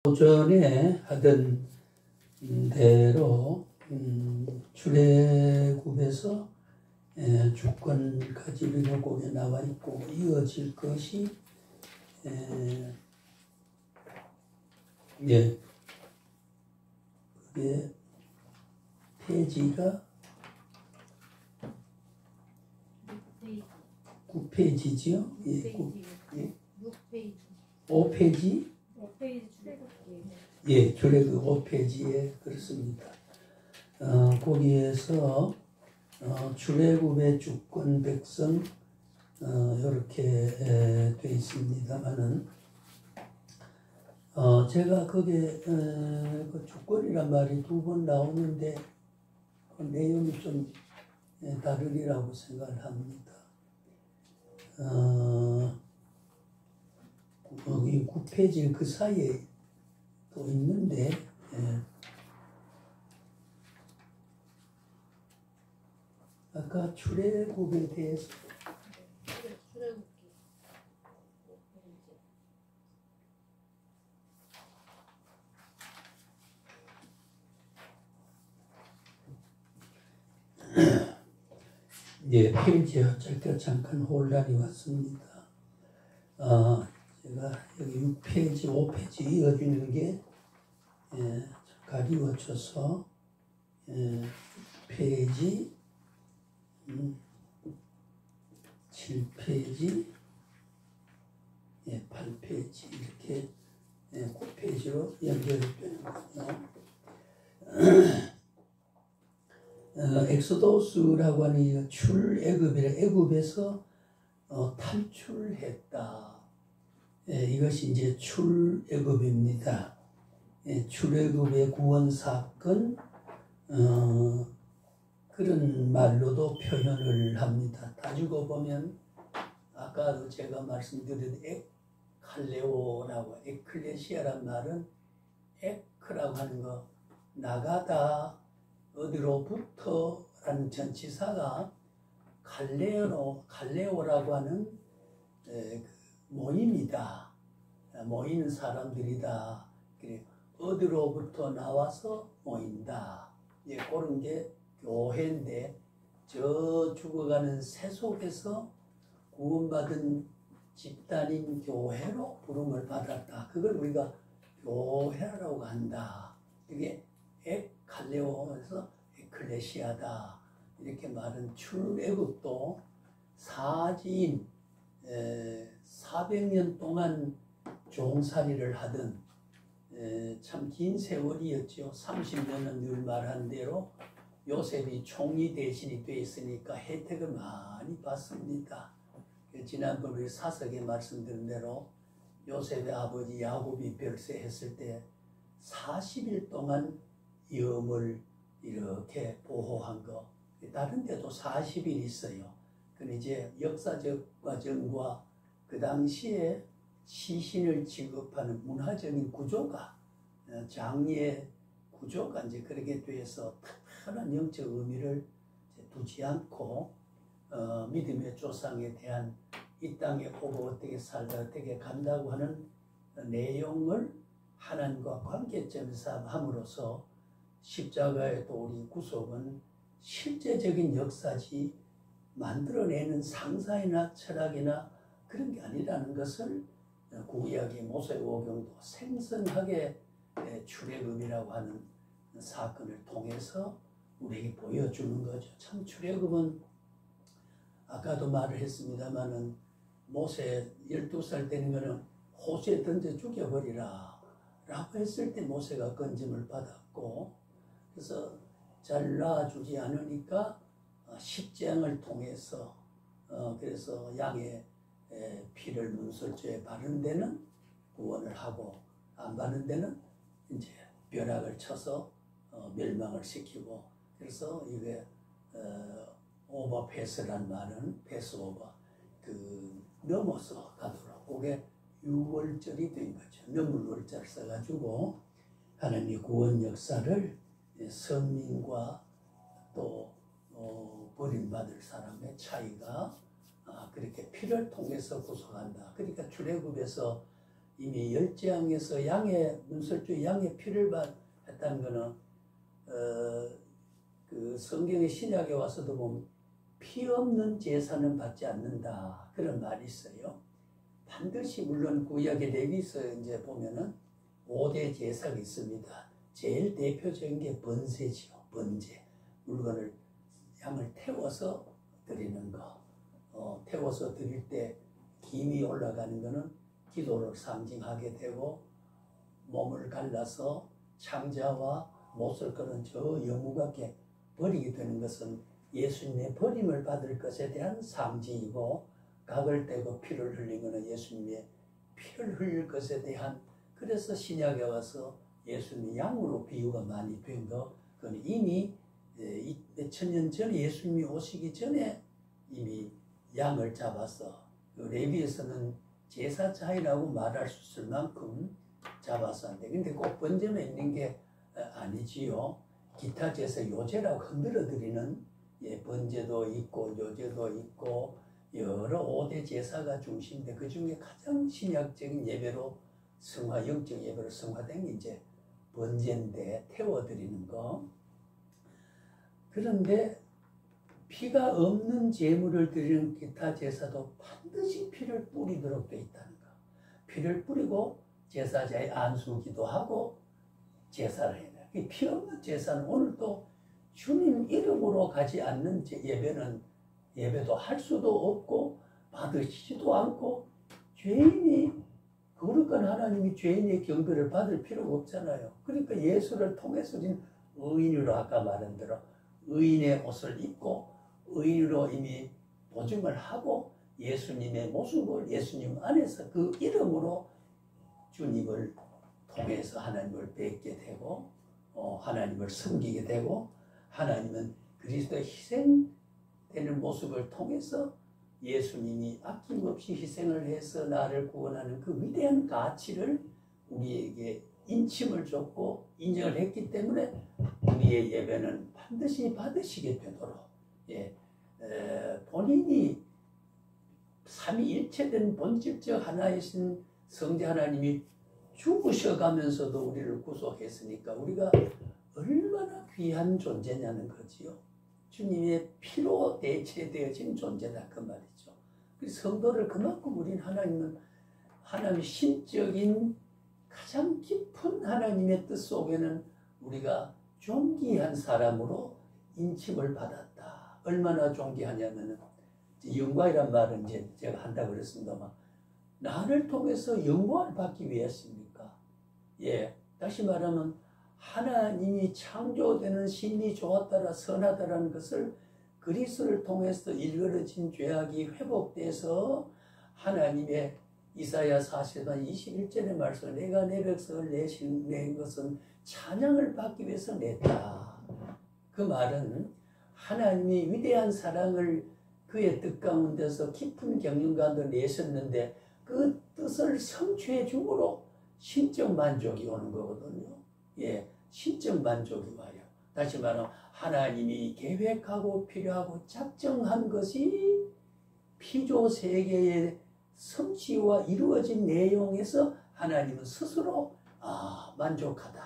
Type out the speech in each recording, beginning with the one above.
오전에 하던 대로 출애굽에서 주권 가지비가 거기에 나와 있고 이어질 것이 그게 페이지가 9페이지죠? 예, 6페이지. 5페이지? 5페이지 출애굽기. 예, 출애굽 5페이지에 그렇습니다. 거기에서 출애굽의 주권 백성 이렇게 되어 있습니다만은 제가 거기에 그 주권이란 말이 2번 나오는데 그 내용이 좀 다르리라고 생각을 합니다. 이 9페이지 그 사이에 또 있는데 아까 출애굽에 대해서 출애굽기. 예, 페이지에 잠깐 혼란이 왔습니다. 제가 여기 6페이지, 5페이지 이어지는 게 가리워쳐서 페이지 7페이지 8페이지 이렇게 9페이지로 연결되는군요. 엑소도스라고 하는 출애굽이라 애굽에서 탈출했다. 이것이 이제 출애굽입니다. 출애굽의 구원 사건 그런 말로도 표현을 합니다. 따지고 보면 아까도 제가 말씀드린 에칼레오라고 에클레시아란 말은 에크라고 하는 거 나가다 어디로부터 라는 전치사가 칼레오라고 하는 모임이다. 모이는 사람들이다. 어디로부터 나와서 모인다. 그런 게 교회인데 저 죽어가는 새 속에서 구원받은 집단인 교회로 부름을 받았다. 그걸 우리가 교회라고 한다. 이게 에칼레오에서 에클레시아다. 이렇게 말은 출애굽도 사지인 400년 동안 종살이를 하던 참 긴 세월이었죠. 30년은 늘 말한 대로 요셉이 총리 대신이 되어 있으니까 혜택을 많이 받습니다. 지난번 우리 사석에 말씀드린 대로 요셉의 아버지 야곱이 별세했을 때 40일 동안 염을 이렇게 보호한 거. 다른 데도 40일 있어요. 근데 이제 역사적 과정과 그 당시에 시신을 취급하는 문화적인 구조가 장례 구조가 이제 그렇게 돼서 특별한 영적 의미를 두지 않고 믿음의 조상에 대한 이 땅에 오고 어떻게 살다 어떻게 간다고 하는 내용을 하나님과 관계점에서 함으로써 십자가의 또 우리 구속은 실제적인 역사지 만들어내는 상상이나 철학이나 그런 게 아니라는 것을 구약의 모세오경도 생생하게 출애굽이라고 하는 사건을 통해서 우리에게 보여주는 거죠. 참 출애굽은 아까도 말을 했습니다마는 모세 12살 되는 거는 호수에 던져 죽여버리라 라고 했을 때 모세가 건짐을 받았고 그래서 잘 낳아주지 않으니까 십장을 통해서 그래서 양의 피를 문설주에 바른 데는 구원을 하고 안 바른 데는 이제 벼락을 쳐서 멸망을 시키고 그래서 이게 오버패스란 말은 패스오버 넘어서 가도록 그게 6월절이 된 거죠. 넘을월자를 써가지고 하나님의 구원 역사를 선민과 또 버림받을 사람의 차이가 그렇게 피를 통해서 구속한다. 그러니까 출애굽에서 이미 열재앙에서 양의 문설주 양의 피를 했다는 거는 그 성경의 신약에 와서도 보면 피 없는 제사는 받지 않는다 그런 말이 있어요. 반드시 물론 구약의 레위서 이제 보면은 5대 제사가 있습니다. 제일 대표적인 게 번제지요. 번제. 물건을 양을 태워서 드리는 거. 태워서 드릴 때 김이 올라가는 거는 기도를 상징하게 되고 몸을 갈라서 창자와 못을 끄는 저 여무각에 버리게 되는 것은 예수님의 버림을 받을 것에 대한 상징이고 각을 떼고 피를 흘린 것은 예수님의 피를 흘릴 것에 대한 그래서 신약에 와서 예수님이 양으로 비유가 많이 된 거 그건 이미 몇천 년 전에 예수님이 오시기 전에 이미 양을 잡아서 레위에서는 제사자이라고 말할 수 있을 만큼 잡아서 한대. 근데 꼭 번제만 있는 게 아니지요. 기타 제사 요제라고 흔들어 드리는 번제도 있고 요제도 있고 여러 5대 제사가 중심인데 그 중에 가장 신약적인 예배로 영적 예배로 성화된 게 이제 번제인데 태워드리는 거. 그런데 피가 없는 제물을 드리는 기타 제사도 반드시 피를 뿌리도록 되어 있다는 거. 피를 뿌리고 제사자의 안수기도 하고 제사를 해야 돼. 피 없는 제사는 오늘도 주님 이름으로 가지 않는 예배도 할 수도 없고 받으시지도 않고 죄인이 거룩한 하나님이 죄인의 경배를 받을 필요가 없잖아요. 그러니까 예수를 통해서 의인으로 아까 말한 대로 의인의 옷을 입고 의인으로 이미 보증을 하고 예수님의 모습을 예수님 안에서 그 이름으로 주님을 통해서 하나님을 뵙게 되고 하나님을 섬기게 되고 하나님은 그리스도의 희생되는 모습을 통해서 예수님이 아낌없이 희생을 해서 나를 구원하는 그 위대한 가치를 우리에게 인침을 줬고 인정을 했기 때문에 우리의 예배는 반드시 받으시게 되도록 본인이 삼위일체된 본질적 하나이신 성자 하나님이 죽으셔가면서도 우리를 구속했으니까 우리가 얼마나 귀한 존재냐는 거지요. 주님의 피로 대체되어진 존재다 그 말이죠. 성도를 그만큼 우린 하나님의 신적인 가장 깊은 하나님의 뜻 속에는 우리가 존귀한 사람으로 인침을 받았다. 얼마나 존귀하냐면은 영광이란 말은 이제 제가 한다고 그랬습니다만 나를 통해서 영광을 받기 위해서입니까? 다시 말하면 하나님이 창조되는 신이 좋았다라 선하다라는 것을 그리스도를 통해서 일그러진 죄악이 회복돼서 하나님의 이사야 40장 21절의 말씀 내가 내 백성을 낸 것은 찬양을 받기 위해서 냈다. 그 말은 하나님이 위대한 사랑을 그의 뜻 가운데서 깊은 경륜 가운데 내셨는데 그 뜻을 성취해 줌으로 신적 만족이 오는 거거든요. 신적 만족이 와요. 다시 말하면 하나님이 계획하고 필요하고 작정한 것이 피조 세계의 성취와 이루어진 내용에서 하나님은 스스로 만족하다.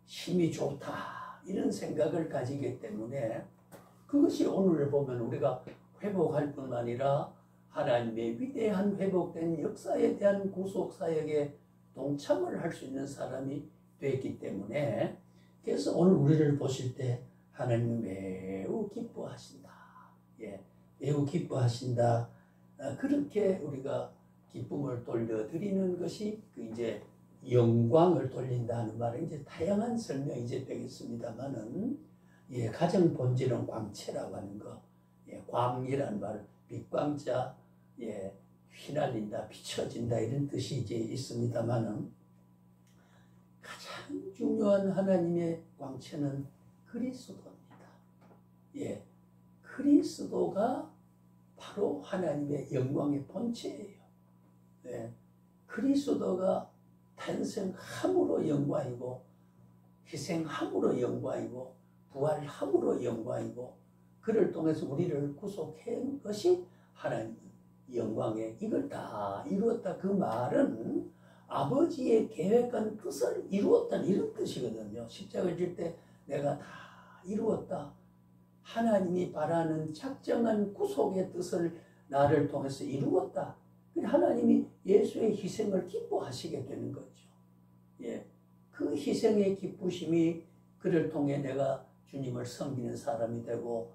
힘이 좋다. 이런 생각을 가지기 때문에 그것이 오늘 보면 우리가 회복할 뿐만 아니라 하나님의 위대한 회복된 역사에 대한 구속사역에 동참을 할 수 있는 사람이 되었기 때문에 그래서 오늘 우리를 보실 때 하나님은 매우 기뻐하신다. 매우 기뻐하신다. 그렇게 우리가 기쁨을 돌려드리는 것이 이제 영광을 돌린다는 말은 이제 다양한 설명이 이제 되겠습니다만은 가장 본질은 광채라고 하는 거. 광이라는 말, 빛광자, 휘날린다, 비춰진다 이런 뜻이 이제 있습니다만은 가장 중요한 하나님의 광채는 그리스도입니다. 그리스도가 바로 하나님의 영광의 본체예요. 그리스도가 탄생함으로 영광이고 희생함으로 영광이고 부활함으로 영광이고 그를 통해서 우리를 구속한 것이 하나님 영광에 이걸 다 이루었다. 그 말은 아버지의 계획한 뜻을 이루었다는 이런 뜻이거든요. 십자가를 질 때 내가 다 이루었다. 하나님이 바라는 작정한 구속의 뜻을 나를 통해서 이루었다. 하나님이 예수의 희생을 기뻐하시게 되는 거죠. 예, 그 희생의 기쁘심이 그를 통해 내가 주님을 섬기는 사람이 되고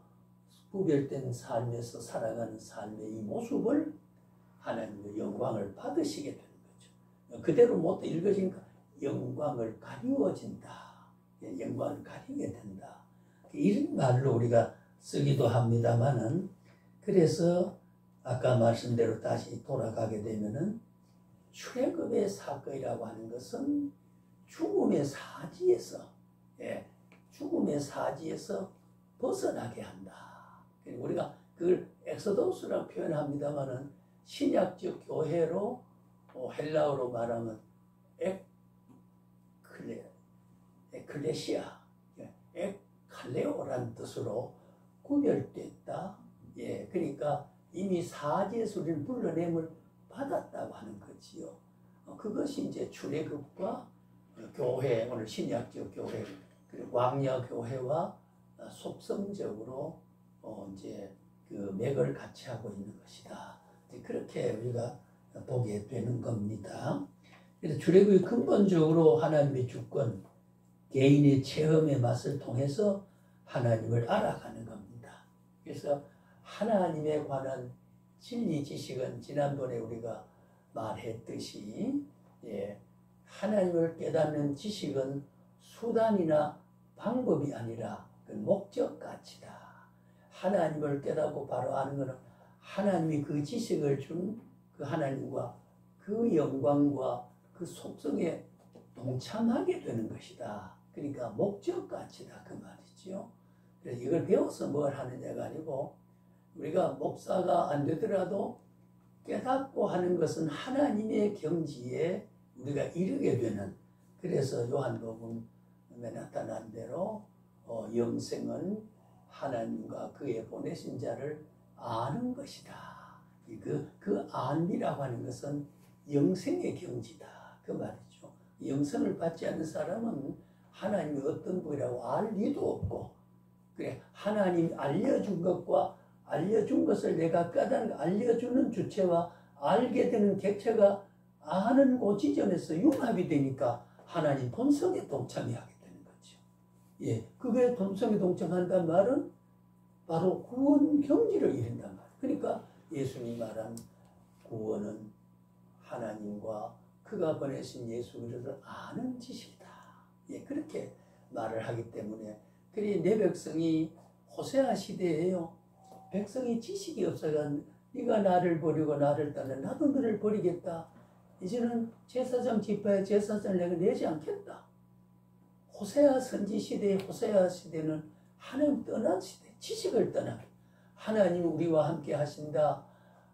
구별된 삶에서 살아가는 삶의 이 모습을 하나님의 영광을 받으시게 되는 거죠. 그대로 못 읽어지니까 영광을 가리워진다. 영광을 가리게 된다. 이런 말로 우리가 쓰기도 합니다만은, 그래서 아까 말씀대로 다시 돌아가게 되면은 출애굽의 사건이라고 하는 것은 죽음의 사지에서, 죽음의 사지에서 벗어나게 한다. 우리가 그걸 엑소도스라고 표현합니다만은 신약적 교회로 헬라어로 말하면 에클레시아, 에칼레오라는 뜻으로 구별됐다. 예, 그러니까 이미 사지에서 우리를 불러냄을 받았다고 하는 거지요. 그것이 이제 출애굽과 교회, 오늘 신약적 교회, 그리고 광야 교회와 속성적으로 이제 그 맥을 같이 하고 있는 것이다. 그렇게 우리가 보게 되는 겁니다. 그래서 출애굽이 근본적으로 하나님의 주권, 개인의 체험의 맛을 통해서 하나님을 알아가는 겁니다. 그래서 하나님에 관한 진리 지식은 지난번에 우리가 말했듯이, 하나님을 깨닫는 지식은 수단이나 방법이 아니라 그 목적 가치다. 하나님을 깨닫고 바로 아는 것은 하나님이 그 지식을 준 그 하나님과 그 영광과 그 속성에 동참하게 되는 것이다. 그러니까 목적 가치다 그 말이죠. 그래서 이걸 배워서 뭘 하느냐가 아니고, 우리가 목사가 안 되더라도 깨닫고 하는 것은 하나님의 경지에 우리가 이르게 되는, 그래서 요한복음에 나타난 대로 영생은 하나님과 그의 보내신 자를 아는 것이다. 그 안이라고 하는 것은 영생의 경지다 그 말이죠. 영생을 받지 않는 사람은 하나님이 어떤 분이라고 알 리도 없고, 그래 하나님 알려준 것과 알려준 것을 내가 깨닫는, 알려주는 주체와 알게 되는 객체가 아는 그 지점에서 융합이 되니까 하나님 본성에 동참이 하게 되는 거죠. 예, 그게 본성에 동참한다는 말은 바로 구원 경지를 이룬단 말이에요. 그러니까 예수님이 말한 구원은 하나님과 그가 보내신 예수 그리스도를 아는 지식이다. 예, 그렇게 말을 하기 때문에, 그리 내 백성이 호세아 시대에요. 백성이 지식이 없어가 네가 나를 버리고 나를 떠나 나도 너를 버리겠다. 이제는 제사장 지파에 제사장을 내가 내지 않겠다. 호세아 선지 시대의 호세아 시대는 하나님 떠난 시대, 지식을 떠나 하나님은 우리와 함께 하신다.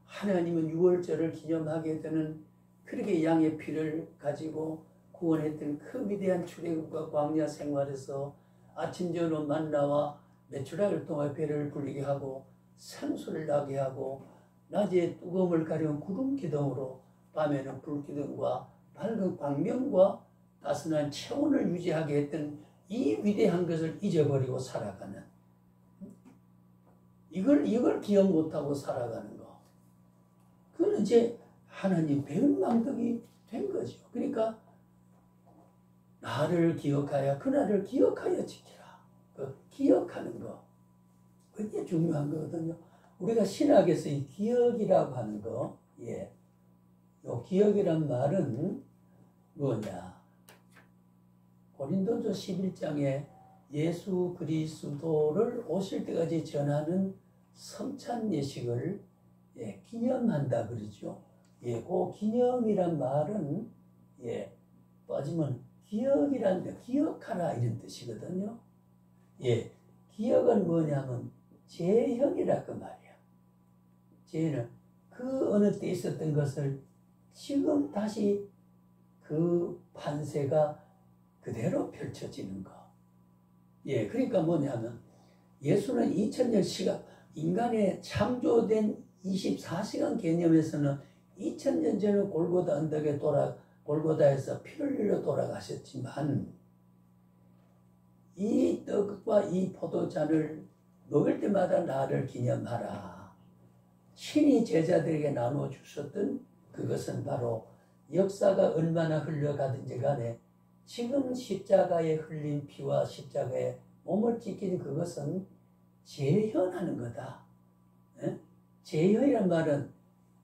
하나님은 유월절을 기념하게 되는, 그렇게 양의 피를 가지고 구원했던 그 위대한 출애굽과 광야 생활에서 아침 저녁 만나와 메추라기를 통해 배를 불리게 하고 생수를 나게 하고 낮에 뜨거움을 가려운 구름 기둥으로 밤에는 불 기둥과 밝은 광명과 따스한 체온을 유지하게 했던 이 위대한 것을 잊어버리고 살아가는, 이걸 기억 못하고 살아가는 거, 그건 이제 하나님 배은망덕이 된 거죠. 그러니까 나를 기억하여 그날을 기억하여 지키라. 그 기억하는 거 그게 중요한 거거든요. 우리가 신학에서 이 기억이라고 하는 거, 요 기억이란 말은 뭐냐? 고린도서 11장에 예수 그리스도를 오실 때까지 전하는 성찬 예식을 기념한다 그러죠. 그 기념이란 말은 빠지면 기억이란 기억하라 이런 뜻이거든요. 기억은 뭐냐면 재현이라 그 말이야. 재현은 그 어느 때 있었던 것을 지금 다시 그 판세가 그대로 펼쳐지는 거. 그러니까 뭐냐면 예수는 2000년 시각, 인간의 창조된 24시간 개념에서는 2000년 전에 골고다 언덕에 골고다에서 피를 흘려 돌아가셨지만 이 떡과 이 포도잔을 먹을 때마다 나를 기념하라. 친히 제자들에게 나눠 주셨던 그것은 바로 역사가 얼마나 흘러가든지 간에 지금 십자가에 흘린 피와 십자가에 몸을 찢긴 그것은 재현하는 거다. 재현이란 말은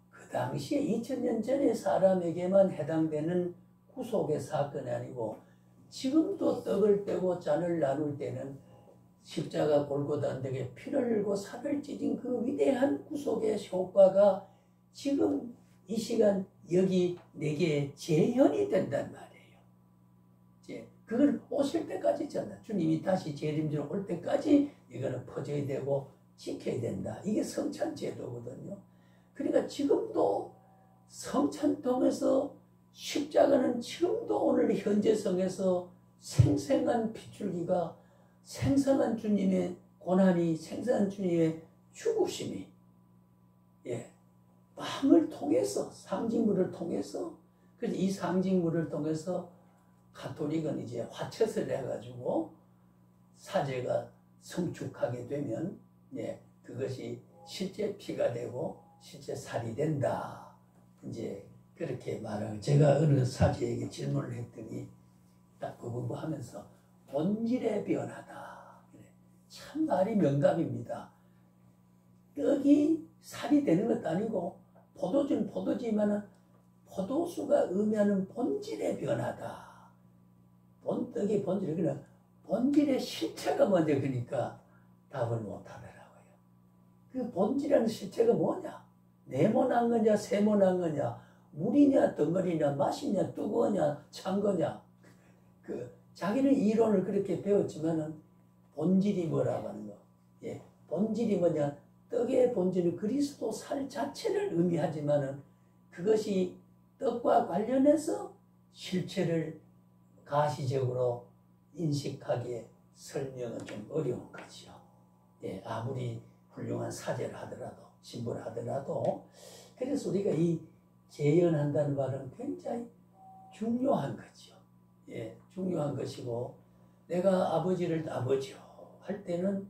그 당시에 2000년 전의 사람에게만 해당되는 구속의 사건이 아니고 지금도 떡을 떼고 잔을 나눌 때는 십자가 골고다 언덕에 피를 흘고 살을 찢은 그 위대한 구속의 효과가 지금 이 시간 여기 내게 재현이 된단 말이에요. 이제 그걸 오실 때까지 있잖아. 주님이 다시 재림지로 올 때까지 이거는 퍼져야 되고 지켜야 된다. 이게 성찬 제도거든요. 그러니까 지금도 성찬 통해서 십자가는 지금도 오늘 현재성에서 생생한 핏줄기가 생생한 주님의 고난이 생생한 주님의 죽으심이 빵을 통해서 상징물을 통해서 그래서 이 상징물을 통해서 가톨릭은 이제 화채를 해가지고 사제가 성축하게 되면 그것이 실제 피가 되고 실제 살이 된다. 이제 그렇게 말하고 제가 어느 사제에게 질문을 했더니 딱 그 공부하면서 본질의 변화다. 참 말이 명답입니다. 떡이 살이 되는 것도 아니고 포도주는 포도지만은 포도수가 의미하는 본질의 변화다. 본떡의 본질, 그냥 본질의 실체가 먼저 그러니까 답을 못하더라고요. 그 본질이라는 실체가 뭐냐? 네모난 거냐, 세모난 거냐, 물이냐, 덩어리냐, 맛이냐, 뜨거우냐, 찬 거냐. 자기는 이론을 그렇게 배웠지만은 본질이 뭐라고 하는 거. 본질이 뭐냐? 떡의 본질은 그리스도 살 자체를 의미하지만은 그것이 떡과 관련해서 실체를 가시적으로 인식하기에 설명은 좀 어려운 거죠. 아무리 훌륭한 사제를 하더라도 신부를 하더라도 그래서 우리가 이 재현한다는 말은 굉장히 중요한 거죠. 중요한 것이고 내가 아버지를 아버지요 할 때는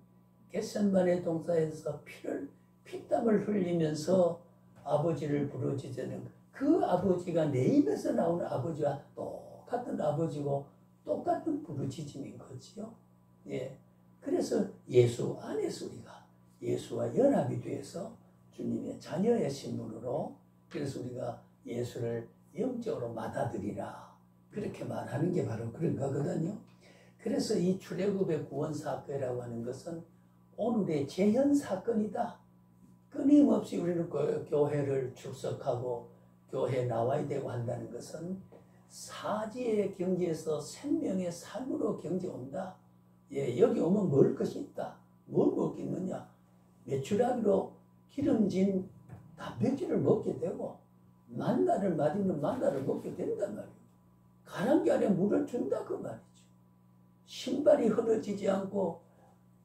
겟세마네 동산에서 피땀을 흘리면서 아버지를 부르짖는 그 아버지가 내 입에서 나오는 아버지와 똑같은 아버지고 똑같은 부르짖음인 거지요. 그래서 예수 안에서 우리가 예수와 연합이 돼서 주님의 자녀의 신분으로 그래서 우리가 예수를 영적으로 받아들이라 그렇게 말하는 게 바로 그런 거거든요. 그래서 이 출애굽의 구원 사건이라고 하는 것은 오늘의 재현 사건이다. 끊임없이 우리는 교회를 출석하고 교회에 나와야 되고 한다는 것은 사지의 경지에서 생명의 삶으로 경지온다. 여기 오면 먹을 것이 있다. 뭘 먹겠느냐? 메추라기로 기름진 단백질을 먹게 되고 만나를 맛있는 만나를 먹게 된단 말이에요. 가랑비 안에 물을 준다 그 말이죠. 신발이 흐려지지 않고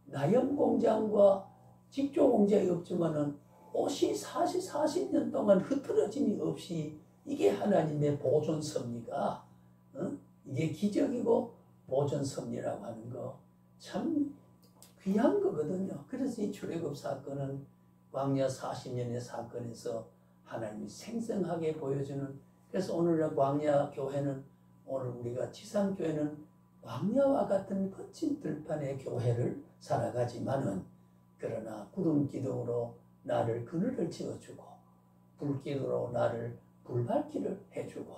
나염공장과 직조공장이 없지만은 옷이 40년 동안 흐트러짐이 없이 이게 하나님의 보존섭리가 이게 기적이고 보존섭리라고 하는 거 참 귀한 거거든요. 그래서 이 출애굽 사건은 광야 40년의 사건에서 하나님이 생생하게 보여주는 그래서 오늘날 광야 교회는 오늘 우리가 지상교회는 광야와 같은 거친 들판의 교회를 살아가지만은 그러나 구름 기둥으로 나를 그늘을 지어주고 불기둥으로 나를 불밝기를 해주고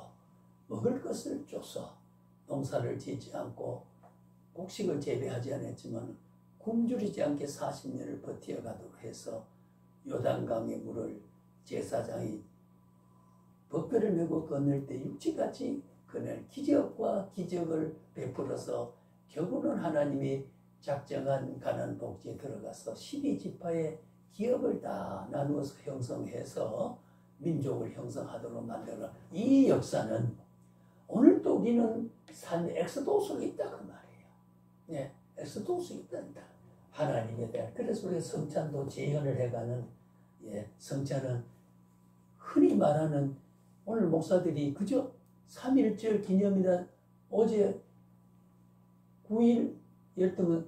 먹을 것을 줘서 농사를 짓지 않고 곡식을 재배하지 않았지만 굶주리지 않게 40년을 버텨가도록 해서 요단강의 물을 제사장이 법궤를 메고 건널 때 육지같이 그날 기적과 기적을 베풀어서 결국은 하나님이 작정한 가나안 복지에 들어가서 12지파의 기업을 다 나누어서 형성해서 민족을 형성하도록 만들어 이 역사는 오늘도 우리는 산 엑소도스가 있다 그 말이에요. 엑소도스 있단다. 하나님에 대한 그래서 우리 성찬도 재현을 해가는 예, 성찬은 흔히 말하는 오늘 목사들이 그저 3.1절 기념이나 어제 9일 열등은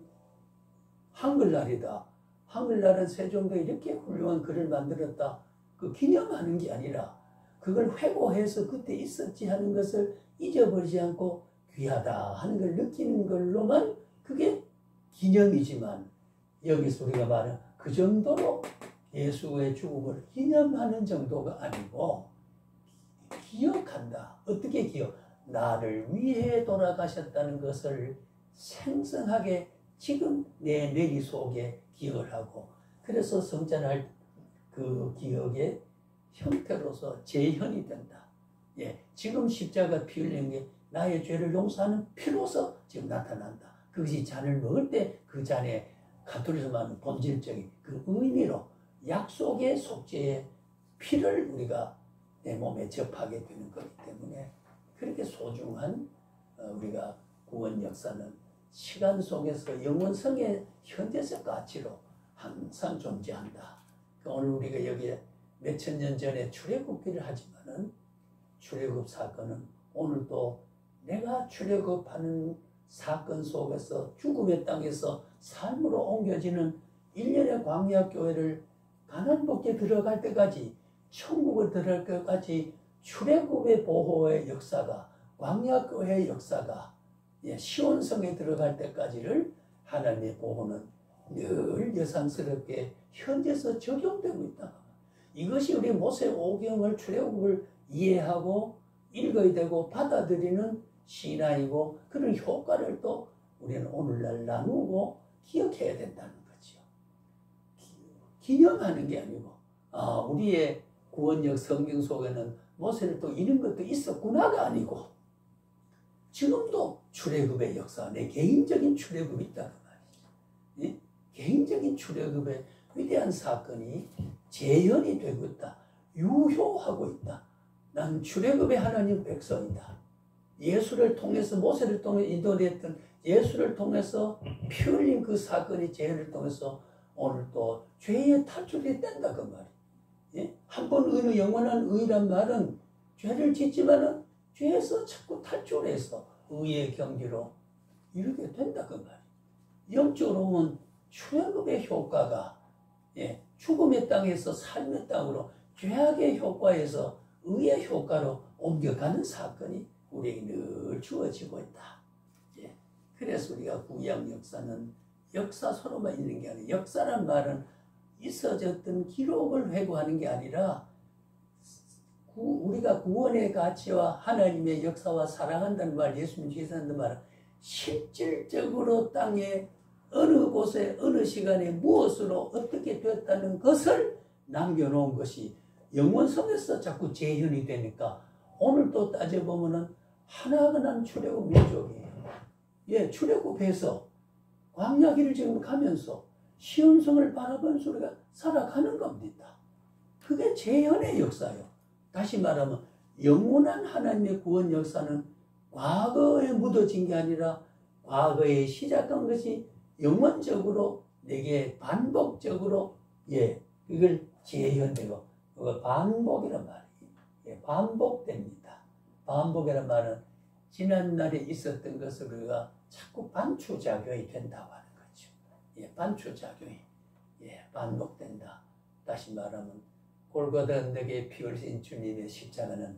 한글날이다. 한글날은 세종도 이렇게 훌륭한 글을 만들었다. 그 기념하는 게 아니라 그걸 회고해서 그때 있었지 하는 것을 잊어버리지 않고 귀하다 하는 걸 느끼는 걸로만 그게 기념이지만 여기서 우리가 말하는 그 정도로 예수의 죽음을 기념하는 정도가 아니고 기억한다. 어떻게 기억? 나를 위해 돌아가셨다는 것을 생생하게 지금 내 뇌리 속에 기억을 하고 그래서 성찬할 그 기억의 형태로서 재현이 된다. 예, 지금 십자가 피 흘리는 게 나의 죄를 용서하는 피로서 지금 나타난다. 그것이 잔을 먹을 때 그 잔에 가톨릭에서 말하는 본질적인 그 의미로 약속의 속죄의 피를 우리가 내 몸에 접하게 되는 거기 때문에 그렇게 소중한 우리가 구원 역사는 시간 속에서 영원성의 현재적 가치로 항상 존재한다. 오늘 우리가 여기에 몇천 년 전에 출애굽기를 하지만은 출애굽 사건은 오늘도 내가 출애굽하는 사건 속에서 죽음의 땅에서 삶으로 옮겨지는 일련의 광야교회를 가나안 복지에 들어갈 때까지 천국을 들어갈 때까지 출애굽의 보호의 역사가 광야교회의 역사가 시온성에 들어갈 때까지를 하나님의 보호는 늘 여상스럽게 현재서 적용되고 있다. 이것이 우리 모세 오경을 출애굽을 이해하고 읽어야 되고 받아들이는 신앙이고 그런 효과를 또 우리는 오늘날 나누고 기억해야 된다는 거죠. 기념하는 게 아니고 우리의 구원역 성경 속에는 모세는 또 이런 것도 있었구나가 아니고 지금도 출애굽의 역사, 내 개인적인 출애굽이 있다 그 말이죠. 예? 개인적인 출애굽의 위대한 사건이 재현이 되고 있다. 유효하고 있다. 난 출애굽의 하나님 백성이다. 예수를 통해서 모세를 통해 인도됐던 예수를 통해서 피 흘린 그 사건이 재현을 통해서 오늘 또 죄의 탈출이 된다 그 말이에요. 예? 한번 의는 영원한 의란 말은 죄를 짓지만은 죄에서 자꾸 탈출해서 의의 경지로 이르게 된다 그 말이에요. 영적으로 보면 출애굽의 효과가 죽음의 땅에서 삶의 땅으로 죄악의 효과에서 의의 효과로 옮겨가는 사건이 우리에게 늘 주어지고 있다. 그래서 우리가 구약 역사는 역사서로만 있는 게 아니라 역사란 말은 있어졌던 기록을 회고하는 게 아니라 우리가 구원의 가치와 하나님의 역사와 사랑한다는 말, 예수님 제사한다는 말은 실질적으로 땅에 어느 곳에 어느 시간에 무엇으로 어떻게 되었다는 것을 남겨놓은 것이 영원성에서 자꾸 재현이 되니까 오늘도 따져보면은 하나하나 출애굽 민족이에요. 출애굽해서 광야길을 지금 가면서 시온성을 바라보면서 우리가 살아가는 겁니다. 그게 재현의 역사예요. 다시 말하면 영원한 하나님의 구원 역사는 과거에 묻어진 게 아니라 과거에 시작한 것이 영원적으로 내게 반복적으로 이걸 재현되고 반복이란 말이에요. 반복됩니다. 반복이란 말은 지난날에 있었던 것을 우리가 자꾸 반추작용이 된다고 하는 거죠. 반추작용이 반복된다. 다시 말하면 골고다 언덕에 피 흘리신 주님의 십자가는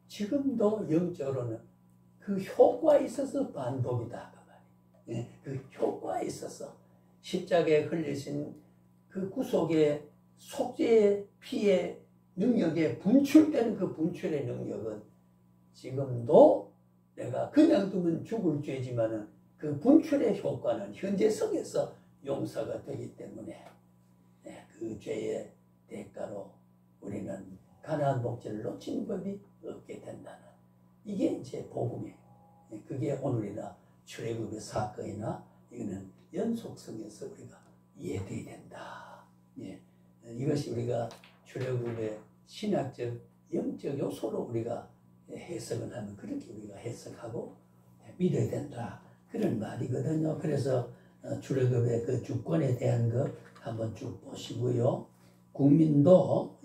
지금도 영적으로는 그 효과에 있어서 반복이다. 그 말이에요. 그 효과에 있어서 십자가에 흘리신 그 구속의 속죄의 피의 능력에 분출되는 그 분출의 능력은 지금도 내가 그냥 두면 죽을 죄지만은 그 분출의 효과는 현재성에서 용서가 되기 때문에 그 죄의 대가로 우리는 가나안 복지를 놓치는 법이 없게 된다는 이게 이제 복음이에요. 그게 오늘이나 출애굽의 사건이나 이거는 연속성에서 우리가 이해돼야 된다. 이것이 우리가 출애굽의 신학적 영적 요소로 우리가 해석을 하면 그렇게 우리가 해석하고 믿어야 된다. 그런 말이거든요. 그래서 출애굽의 그 주권에 대한 거 한번 쭉 보시고요. 국민도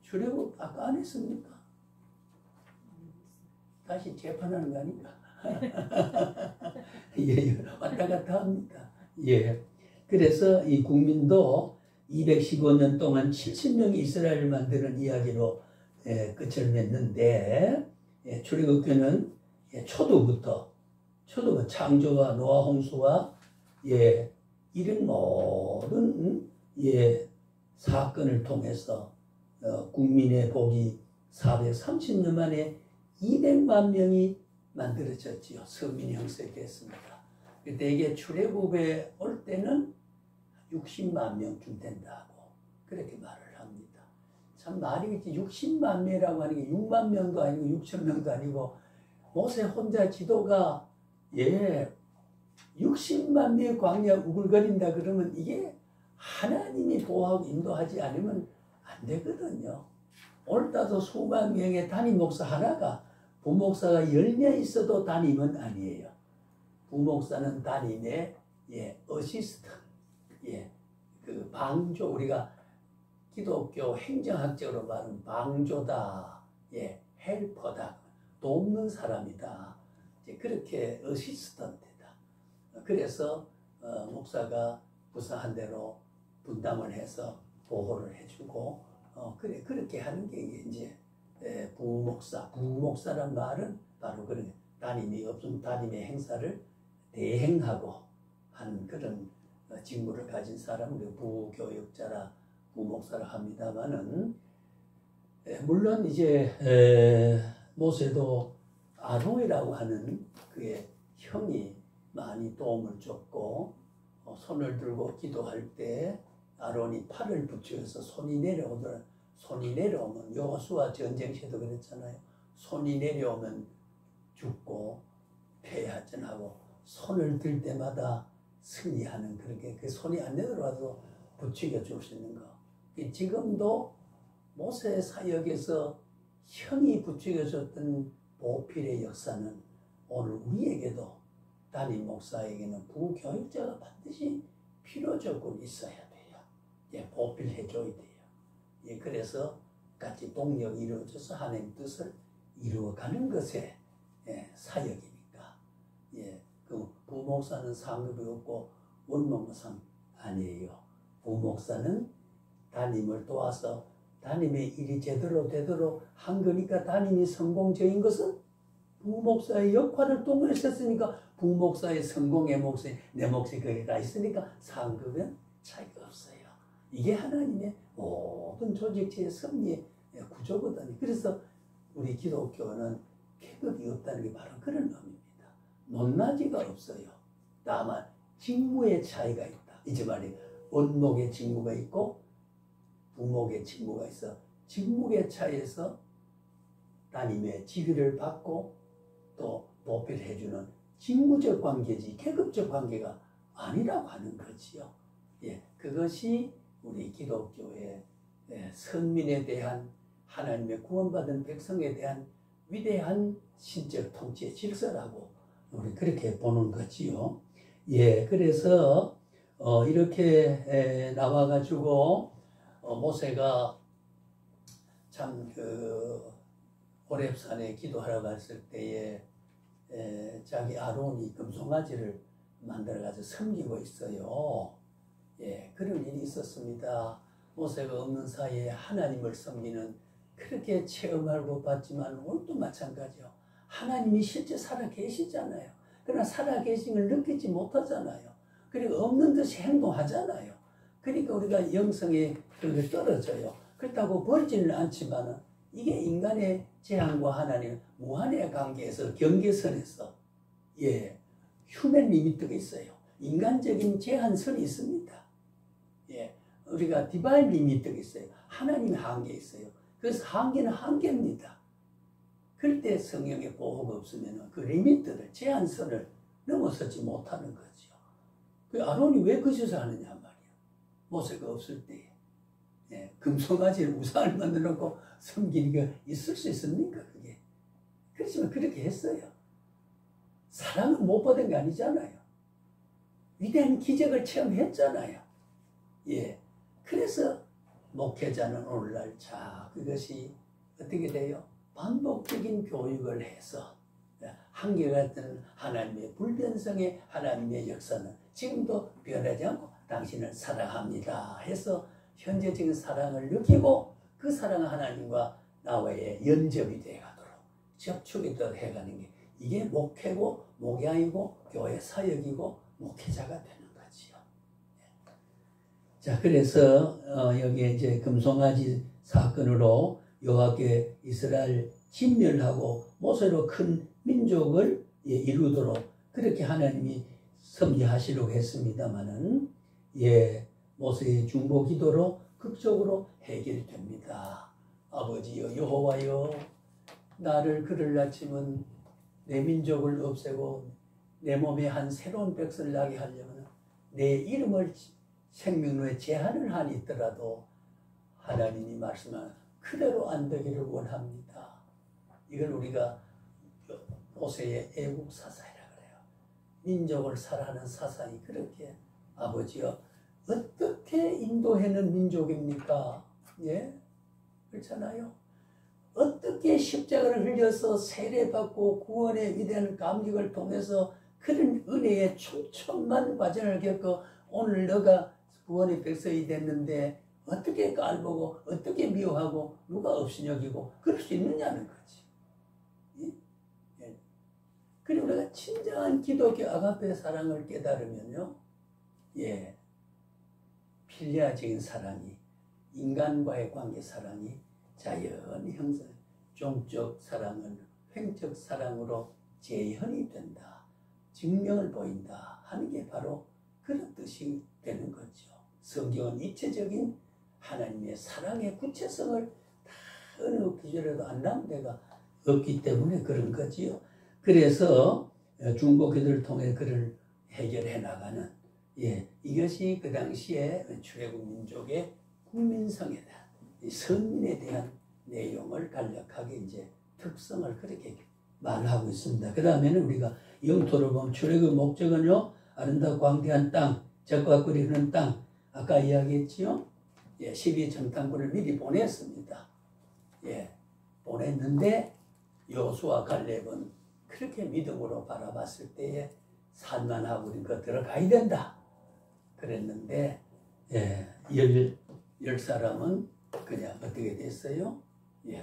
출애굽 아까 안 했습니까? 다시 재판하는 거 아닌가? 예, 왔다 갔다 합니다. 예. 그래서 이 국민도 215년 동안 70명이 이스라엘을 만드는 이야기로 끝을 맺는데, 출애굽기는 초도부터 창조와 노아 홍수와 이런 모든 사건을 통해서 국민의 복이 430년 만에 200만 명이 만들어졌지요. 서민 형성이 됐습니다. 대개 출애굽에 올 때는 60만 명쯤 된다고 그렇게 말을 합니다. 참 말이 60만 명이라고 하는 게 6만 명도 아니고 6천 명도 아니고 모세 혼자 지도가 60만 명의 광야 우글거린다 그러면 이게 하나님이 보호하고 인도하지 않으면 안 되거든요. 오늘따라서 수만 명의 담임 목사 하나가 부목사가 10명 있어도 담임은 아니에요. 부목사는 담임의 어시스트, 그 방조, 우리가 기독교 행정학적으로 말하는 방조다, 헬퍼다, 돕는 사람이다. 그렇게 어시스턴트다. 그래서 목사가 부사한 대로 분담을 해서 보호를 해주고 그렇게 하는 게 이제 부목사란 말은 바로 그런 담임이 없으면 담임의 행사를 대행하고 하는 그런 직무를 가진 사람을 부교육자라 부목사라 합니다만은 물론 이제 모세도 아론이라고 하는 그의 형이 많이 도움을 줬고 손을 들고 기도할 때 아론이 팔을 붙여서 손이 내려오면 여호수아 전쟁시도 그랬잖아요. 손이 내려오면 죽고 패하전하고 손을 들 때마다 승리하는 그렇게 그 손이 안 내려와도 부추겨 주시는 거. 지금도 모세 사역에서 형이 부추겨 줬던 보필의 역사는 오늘 우리에게도 담임 목사에게는 부교육자가 반드시 필요적으로 있어야 돼요. 보필해 줘야 돼요. 그래서 같이 동력이 이루어져서 하나님 뜻을 이루어가는 것에 사역이니까. 그 부목사는 상급이 없고 원목상 아니에요. 부목사는 담임을 도와서 담임의 일이 제대로 되도록 한 거니까 담임이 성공적인 것은 부목사의 역할을 동원했었으니까 부목사의 성공의 몫이 내 몫이 거기에 가 있으니까 상급은 차이가 없어요. 이게 하나님의 모든 조직체의 섭리의 구조거든요. 그래서 우리 기독교는 계급이 없다는 게 바로 그런 의미입니다. 높낮이가 없어요. 다만 직무의 차이가 있다. 이제 말이 원목의 직무가 있고 부목의 직무가 있어. 직무의 차이에서 담임의 지휘를 받고 또 보필을 해주는 직무적 관계지 계급적 관계가 아니라고 하는 거지요. 그것이 우리 기독교의 선민에 대한 하나님의 구원받은 백성에 대한 위대한 신적 통치의 질서라고 우리 그렇게 보는 거지요. 그래서 이렇게 나와가지고 모세가 참 그 호렙산에 기도하러 갔을 때에 자기 아론이 금송아지를 만들어가지고 섬기고 있어요. 그런 일이 있었습니다. 모세가 없는 사이에 하나님을 섬기는 그렇게 체험할 것 같지만 오늘도 마찬가지요. 하나님이 실제 살아 계시잖아요. 그러나 살아 계신 걸 느끼지 못하잖아요. 그리고 없는 듯이 행동하잖아요. 그러니까 우리가 영성에 그렇게 떨어져요. 그렇다고 버리지는 않지만 이게 인간의 재앙과 하나님 무한의 관계에서 경계선에서 휴먼 리미트가 있어요. 인간적인 제한선이 있습니다. 우리가 디바인 리미트가 있어요. 하나님의 한계 있어요. 그래서 한계는 한계입니다. 그럴 때 성령의 보호가 없으면 그 리미트를 제한선을 넘어서지 못하는 거죠. 그 아론이 왜 그 짓을 하느냐 말이야. 모세가 없을 때 금송아지를 우상을 만들어 놓고 섬기는 게 있을 수 있습니까? 그게. 그렇지만 그렇게 했어요. 사랑은 못 받은 게 아니잖아요. 위대한 기적을 체험했잖아요. 예. 그래서 목회자는 오늘날 자 그것이 어떻게 돼요? 반복적인 교육을 해서 한결같은 하나님의 불변성의 하나님의 역사는 지금도 변하지 않고 당신을 사랑합니다 해서 현재적인 사랑을 느끼고 그 사랑은 하나님과 나와의 연접이 되어가도록 접촉이 더 해가는 게 이게 목회고 목양이고 교회 사역이고 목회자가 되는 거지요. 자, 그래서 여기에 이제 금송아지 사건으로 여호와께 이스라엘 진멸하고 모세로 큰 민족을 이루도록 그렇게 하나님이 섭리하시려고 했습니다마는 모세의 중보 기도로 극적으로 해결됩니다. 아버지여 여호와여 나를 그를 낳지면 내 민족을 없애고 내 몸에 한 새로운 백성을 나게 하려면 내 이름을 생명로에 제한을 하니 있더라도 하나님이 말씀한 그대로 안 되기를 원합니다. 이걸 우리가 모세의 애국 사사이라 그래요. 민족을 사랑하는 사상이 그렇게 아버지여 어떻게 인도하는 민족입니까? 예? 그렇잖아요. 어떻게 십자가를 흘려서 세례받고 구원의 위대한 감격을 통해서 그런 은혜의 촘촘한 과정을 겪고 오늘 너가 구원의 백성이 됐는데 어떻게 깔보고 어떻게 미워하고 누가 없이 여기고 그럴 수 있느냐는 거지. 예? 그리고 우리가 진정한 기독교 아가페 사랑을 깨달으면요. 필리아적인 사랑이 인간과의 관계 사랑이 자연히 형성 종적 사랑은 횡적 사랑으로 재현이 된다. 증명을 보인다 하는 게 바로 그런 뜻이 되는 거죠. 성경은 입체적인 하나님의 사랑의 구체성을 다 어느 기절에도 안 나온 데가 없기 때문에 그런 거지요. 그래서 중보 기도를 통해 그를 해결해 나가는 이것이 그 당시에 출애굽 민족의 국민성에 대한 선민에 대한 내용을 간략하게 이제 특성을 그렇게 말하고 있습니다. 그 다음에는 우리가 영토를 보면 출애굽 목적은요 아름다운 광대한 땅, 젖과 꿀이 흐르는 땅 아까 이야기했지요. 12정탐꾼을 미리 보냈습니다. 보냈는데 여호수아 갈렙은 그렇게 믿음으로 바라봤을 때에 살만하고 우리가 들어가야 된다. 그랬는데 열 사람은 그냥 어떻게 됐어요?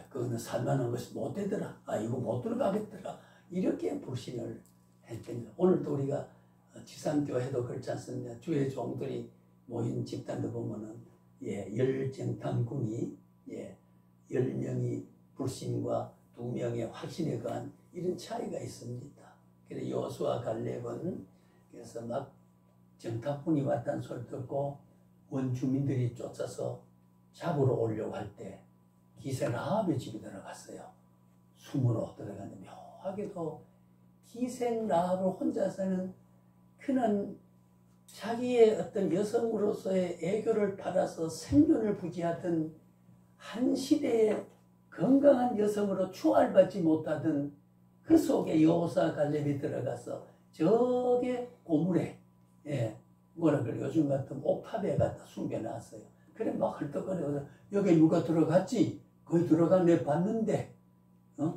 그거는 살만한 것이 못 되더라. 이거 못 들어가겠더라. 이렇게 불신을 했더니 오늘도 우리가 지상교회도 그렇지 않습니까? 주의 종들이 모인 집단도 보면은 열정탐꾼이 10명이 불신과 2명의 확신에 관한 이런 차이가 있습니다. 그래서 여호수아 갈렙은 그래서 막 정탐꾼이 왔다는 소리 듣고 원주민들이 쫓아서 잡으러 오려고 할 때 기생 라합의 집에 들어갔어요. 숨으로 들어갔는데 묘하게도 기생 라합을 혼자서는 그는 자기의 어떤 여성으로서의 애교를 받아서 생존을 부지하던 한 시대의 건강한 여성으로 추앙받지 못하던 그 속에 여호수아 갈렙이 들어가서 저게 고물에 뭐라 그래 요즘 같은 옥탑에 갖다 숨겨놨어요. 그래 막 헐떡거려 여기 누가 들어갔지? 거기 들어간 내 봤는데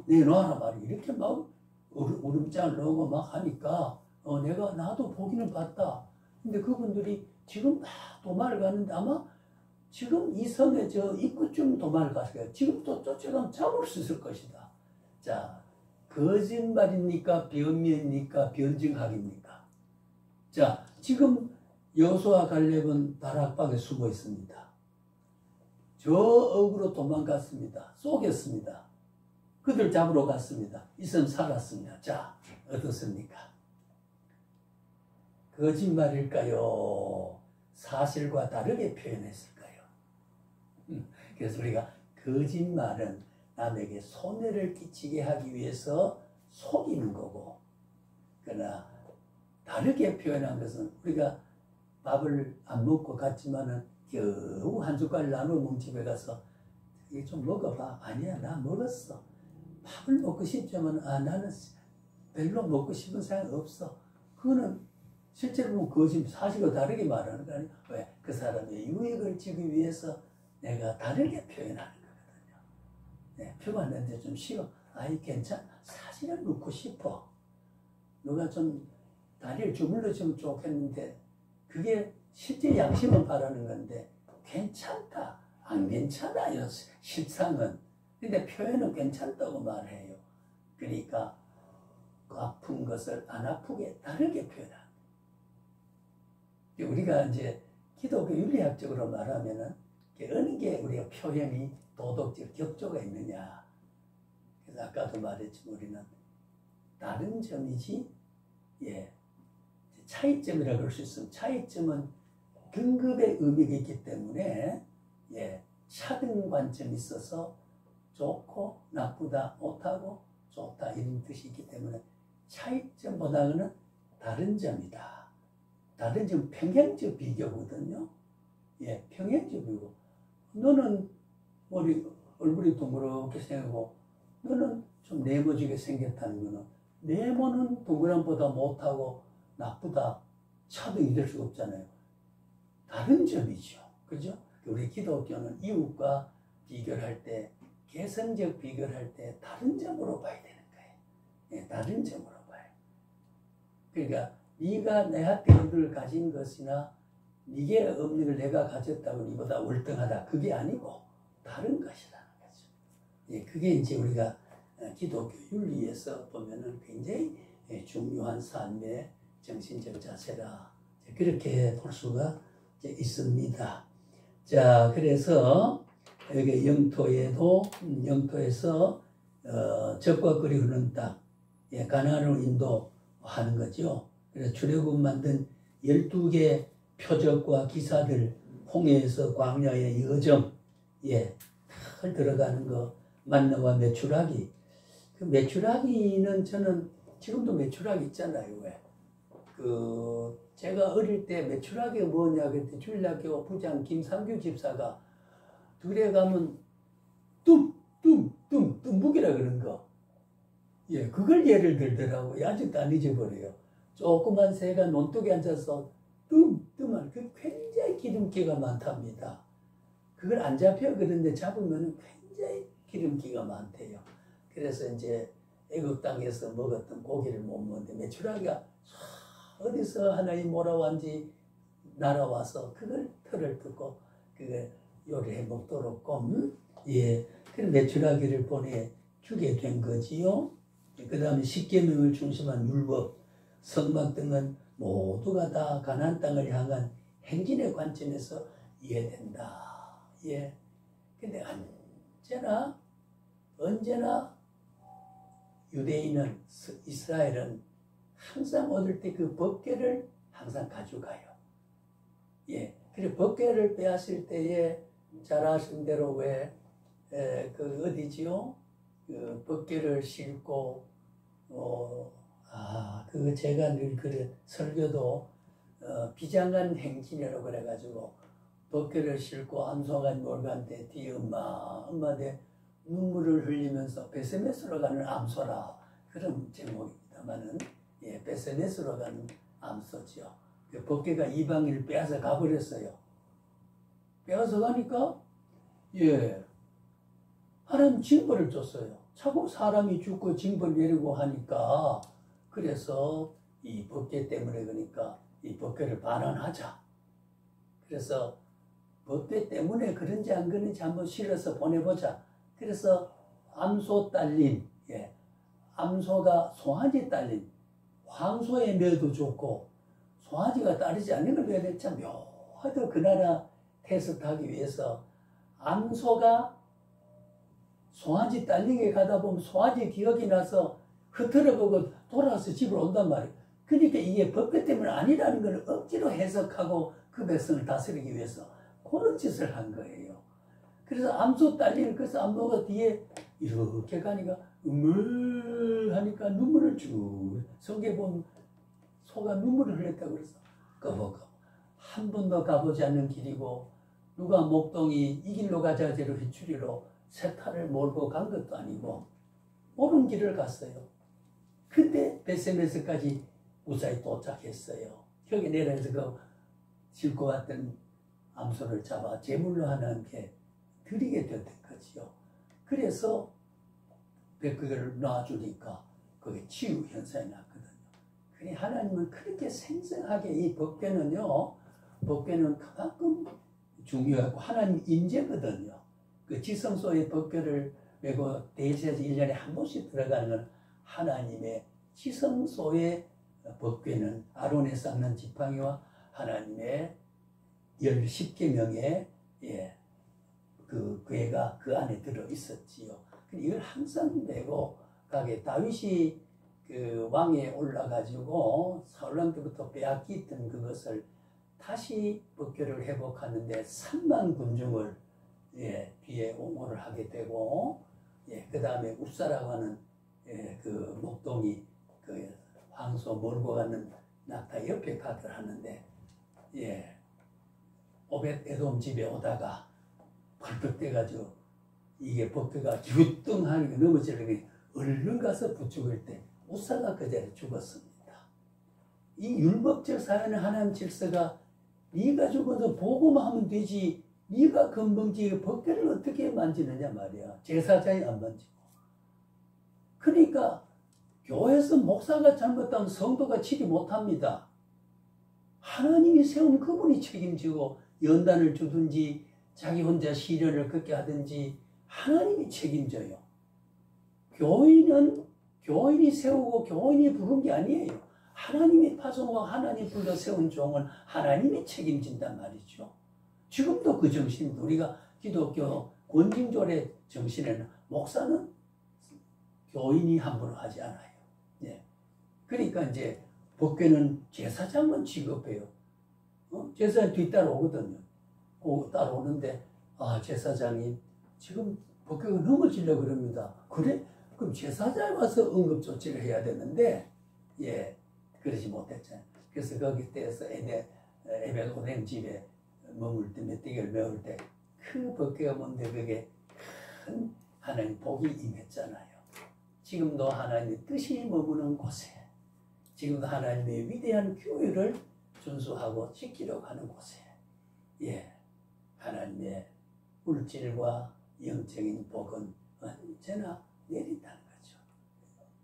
내놔라 말이 이렇게 막 울음장을 넣고 막 하니까 내가 나도 보기는 봤다. 근데 그분들이 지금 막 도망을 갔는데 아마 지금 이 성의 저 입구쯤 도망을 갔어요. 지금 또 쫓아가면 잡을 수 있을 것이다. 자, 거짓말입니까? 변명입니까? 변증학입니까? 자, 지금 여호수아 갈렙은 다락방에 숨어 있습니다. 저 억으로 도망갔습니다. 쏘겠습니다. 그들 잡으러 갔습니다. 이선 살았습니다. 자, 어떻습니까? 거짓말일까요? 사실과 다르게 표현했을까요? 그래서 우리가 거짓말은 남에게 손해를 끼치게 하기 위해서 속이는 거고, 그러나 다르게 표현한 것은 우리가 밥을 안 먹고 갔지만은 겨우 한 숟갈 나눠 먹은 집에 가서 이게 좀 먹어봐. 아니야, 나 먹었어. 밥을 먹고 싶지만 나는 별로 먹고 싶은 생각 없어. 그거는 실제로 보면 거짓 사실과 다르게 말하는 거 아니에요? 왜? 그 사람의 유익을 주기 위해서 내가 다르게 표현하는 거거든요. 네, 표현하는데 좀 쉬워. 아이 괜찮아. 사진을 넣고 싶어. 누가 좀 다리를 주물러주면 좋겠는데 그게 실제 양심은 바라는 건데 괜찮다. 안 괜찮아요. 실상은. 근데 표현은 괜찮다고 말해요. 그러니까 아픈 것을 안 아프게 다르게 표현하는. 우리가 이제 기독교 윤리학적으로 말하면은 어느 게 우리가 표현이 도덕적 격조가 있느냐. 그래서 아까도 말했지만 우리는 다른 점이지, 예, 차이점이라고 할 수 있으면 차이점은 등급의 의미가 있기 때문에, 예, 차등 관점이 있어서 좋고 나쁘다, 옳다고 좋다 이런 뜻이 있기 때문에 차이점보다는 다른 점이다. 다른 점 평행적 비교거든요. 예, 평행적 비교. 너는 얼굴이 동그랗게 생기고 너는 좀 네모지게 생겼다는 거는 네모는 동그란보다 못하고 나쁘다, 차등이 될 수가 없잖아요. 다른 점이죠. 그죠? 우리 기독교는 이웃과 비교를 할 때, 개성적 비교를 할 때 다른 점으로 봐야 되는 거예요. 예, 다른 점으로 봐요. 그러니까 네가 내한테 이걸 가진 것이나 네게 없는 걸 내가 가졌다고 네보다 월등하다. 그게 아니고 다른 것이라는 거죠. 예, 그게 이제 우리가 기독교 윤리에서 보면은 굉장히 중요한 삶의 정신적 자세라. 그렇게 볼 수가 있습니다. 자, 그래서 여기 영토에서 적과 꿀이 흐르는 땅, 예, 가나안으로 인도하는 거죠. 그래서 출애굽 만든 12개 표적과 기사들, 홍해에서 광야의 여정, 예, 잘 들어가는 거, 만나와 메추라기. 그 메추라기는 저는 지금도 메추라기 있잖아요. 왜? 제가 어릴 때 메추라기가 뭐냐 그랬더니 주일학교 부장 김상규 집사가 들에 가면 뜸묵이라 그런 거. 예, 그걸 예를 들더라고요. 아직도 안 잊어버려요. 조그만 새가 논둑에 앉아서 뜸한 그 굉장히 기름기가 많답니다. 그걸 안 잡혀 그런데 잡으면 굉장히 기름기가 많대요. 그래서 이제 애굽 땅에서 먹었던 고기를 못 먹는데 메추라기가 어디서 하나님 몰아왔는지 날아와서 그걸 털을 뜯고 그걸 요리해 먹도록 예, 그런 메추라기를 보내주게 된 거지요. 그 다음에 십계명을 중심한 율법, 성막 등은 모두가 다 가나안 땅을 향한 행진의 관점에서 이해된다. 예. 근데 언제나 유대인은, 이스라엘은 항상 얻을 때 그 법궤를 항상 가져가요. 예. 그리고 법궤를 빼앗을 때에 잘 아신 대로 어디지요? 그 법궤를 싣고, 제가 늘 설교도, 비장한 행진이라고 그래가지고, 법궤를 싣고 암송한 몰간데 뒤에 엄마 내 눈물을 흘리면서 베세메스로 가는 암소라. 그런 제목입니다만은, 예, 베세메스로 가는 암소죠. 그 법궤가 이방인을 빼앗아 가버렸어요. 빼앗아 가니까, 예, 하나님 징벌을 줬어요. 자꾸 사람이 죽고 징벌 내리고 하니까, 그래서 이 법궤 때문에 그러니까 이 법궤를 반환하자. 그래서 법궤 때문에 그런지 안 그런지 한번 실어서 보내보자. 그래서 암소 딸린, 예, 암소가 송아지 딸린, 황소에 넣어도 좋고 송아지가 따르지 않는 걸 해야 될 참 묘하도 그 나라 테스트하기 위해서 암소가 송아지 딸리게 가다 보면 송아지 기억이 나서 흐트러보고 돌아와서 집으로 온단 말이에요. 그러니까 이게 법궤 때문에 아니라는 걸 억지로 해석하고 그 백성을 다스리기 위해서 그런 짓을 한 거예요. 그래서 암소 딸리는 그래서 암소가 뒤에 이렇게 가니까 하니까 눈물을 쭉 성경에 보면 소가 눈물을 흘렸다고 그래서 꺼보고 한 번도 가보지 않는 길이고 누가 목동이 이 길로 가자 제로 휘추리로 세타를 몰고 간 것도 아니고 옳은 길을 갔어요. 근데 베세메스까지 무사히 도착했어요. 혁이 내려서 그 싣고 왔던 암소를 잡아 제물로 하나님께 드리게 됐던 거지요. 그래서 그걸 놔주니까 그게 치유 현상이 났거든요. 그래 하나님은 그렇게 생생하게 이 법궤는요, 법궤는 그만큼 중요하고 하나님 임재거든요. 그 지성소의 법궤를 메고 대제에서 1년에 한 번씩 들어가는 건 하나님의 지성소의 법궤는 아론의 쌓는 지팡이와 하나님의 10계명의 그 궤가 그 안에 들어 있었지요. 이걸 항상 메고 가게 다윗이 그 왕에 올라가지고 사울왕 때부터 빼앗기던 그것을 다시 법궤를 회복하는데 3만 군중을 뒤에 옹호를 하게 되고 그 다음에 웁사라고 하는 그 목동이 그 황소 몰고 가는 낙타 옆에 가들 하는데 오벳 에돔 집에 오다가 벌떡 떼가지고 이게 법궤가 유뚱하게 넘어지려니 얼른 가서 부축을 때 우사가 그 자리에 죽었습니다. 이 율법적 사회는 하나님 질서가 네가 죽어서 보고만 하면 되지 네가 건방지게 법궤를 어떻게 만지느냐 말이야. 제사장이 안 만지고. 그러니까 교회에서 목사가 잘못하면 성도가 치지 못합니다. 하나님이 세운 그분이 책임지고 연단을 주든지 자기 혼자 시련을 겪게 하든지 하나님이 책임져요. 교인이 세우고 교인이 부른 게 아니에요. 하나님이 파송하고 하나님이 불러 세운 종은 하나님이 책임진단 말이죠. 지금도 그 정신입니다. 우리가 기독교 권징졸의 정신에는 목사는 교인이 함부로 하지 않아요. 그러니까 이제 법궤는 제사장만 취급해요. 제사장 뒤따라오거든요. 따라오는데 제사장이 지금 법궤가 넘어지려고 그럽니다. 그래? 그럼 제사장이 와서 응급조치를 해야 되는데 그러지 못했잖아요. 그래서 거기 때에서 에벨 오뎅 집에 머물 때 메뚜기를 메울 때 그 법궤가 뭔데 그게 큰 하나님 복이 임했잖아요. 지금도 하나님의 뜻이 머무는 곳에 지금도 하나님의 위대한 교회를 준수하고 지키려고 하는 곳에 하나님의 물질과 영적인 복은 언제나 내린다는